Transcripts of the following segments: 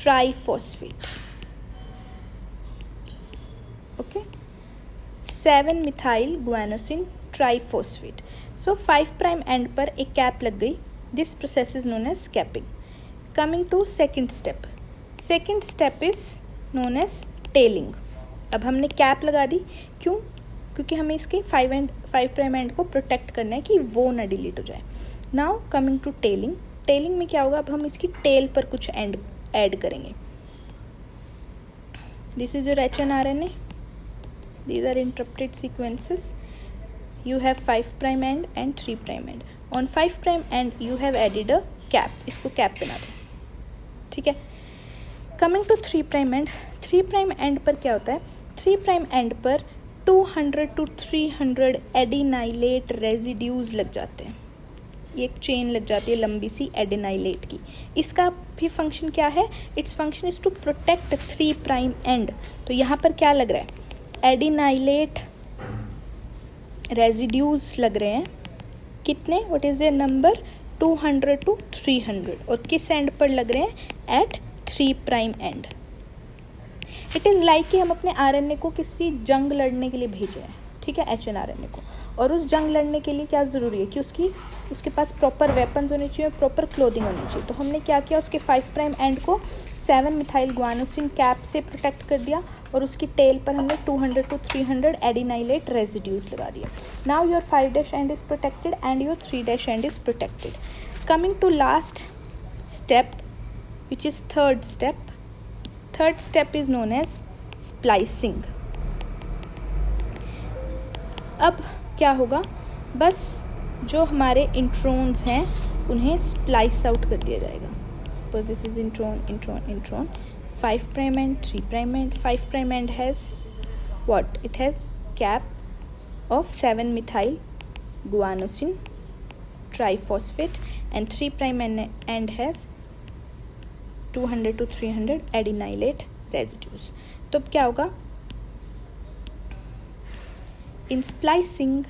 triphosphate. Okay, 7-methyl guanosine triphosphate. So 5 prime end पर एक cap लग गई. This process is known as capping. Coming to second step. Second step is known as tailing. अब हमने cap लगा दी. क्यों? क्योंकि हमें इसके 5 प्राइम एंड को प्रोटेक्ट करना है कि वो ना डिलीट हो जाए. Now coming to tailing. Tailing में क्या होगा, अब हम इसकी टेल पर कुछ एंड ऐड करेंगे. This is your HNRNA. These are interrupted sequences. You have 5 prime end and 3 prime end. On 5 prime end you have added a cap. इसको कैप बना दो. ठीक है. Coming to 3 prime end. 3 prime end पर क्या होता है? 3 prime end पर 200 to 300 एडिनाइलेट रेजिड्यूज लग जाते हैं. ये एक चेन लग जाती है लंबी सी एडिनाइलेट की. इसका भी फंक्शन क्या है? Its function is to protect 3 prime end. तो यहाँ पर क्या लग रहा है? एडिनाइलेट रेजिड्यूज लग रहे हैं. कितने? What is their number? 200 to 300. और किस एंड पर लग रहे हैं? At 3 prime end. It is like कि हम अपने RNA को किसी जंग लड़ने के लिए भेज रहे हैं. ठीक है, HNRNA को. और उस जंग लड़ने के लिए क्या ज़रूरी है कि उसके पास प्रॉपर वेपन्स होने चाहिए, प्रॉपर क्लोथिंग होनी चाहिए. तो हमने क्या किया, उसके 5 प्राइम एंड को 7-methyl guanosine कैप से प्रोटेक्ट कर दिया और उसकी टेल पर हमने 200 to 300 एडिनाइलेट रेजिड्यूज लगा दिया. Now your 5' end is protected and your 3' end is protected. Coming to last step which is third step. Third step is known as splicing. अब क्या होगा? बस जो हमारे इंट्रोन्स हैं उन्हें स्प्लाइस आउट कर दिया जाएगा. Suppose this is intron 5 prime and 3 prime and. 5 prime and has what? It has cap of 7-methyl guanosine triphosphate and 3 prime end has 200 to 300 adenylate residues. तो अब क्या होगा? In splicing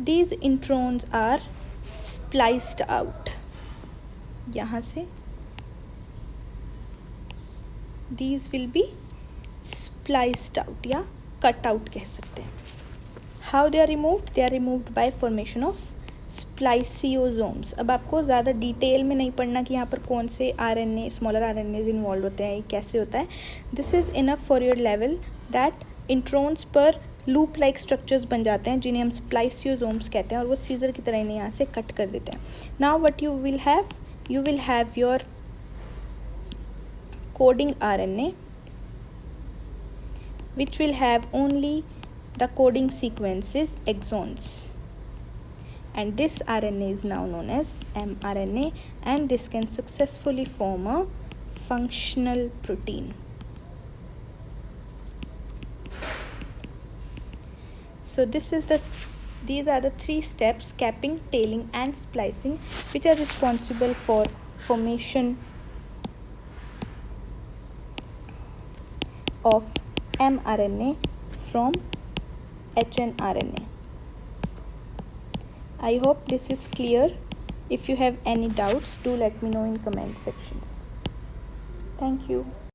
these introns are spliced out. यहाँ से these will be spliced out या cut out कह सकते हैं. How they are removed? They are removed by formation of spliceosomes. अब आपको ज़्यादा डिटेल में नहीं पढ़ना कि यहाँ पर कौन से RNA स्मॉलर RNAs इन्वॉल्व होते हैं, कैसे होता है. This is enough for your level that introns पर लूप लाइक स्ट्रक्चर्स बन जाते हैं जिन्हें हम स्प्लाइसियोसोम्स कहते हैं और वो सीजर की तरह इन्हें यहाँ से कट कर देते हैं. Now what you will have your coding RNA which will have only the coding sequences exons. And this RNA is now known as mRNA and this can successfully form a functional protein. So these are the 3 steps: capping, tailing and splicing, which are responsible for formation of mRNA from HNRNA. I hope this is clear. If you have any doubts, do let me know in comment sections. Thank you.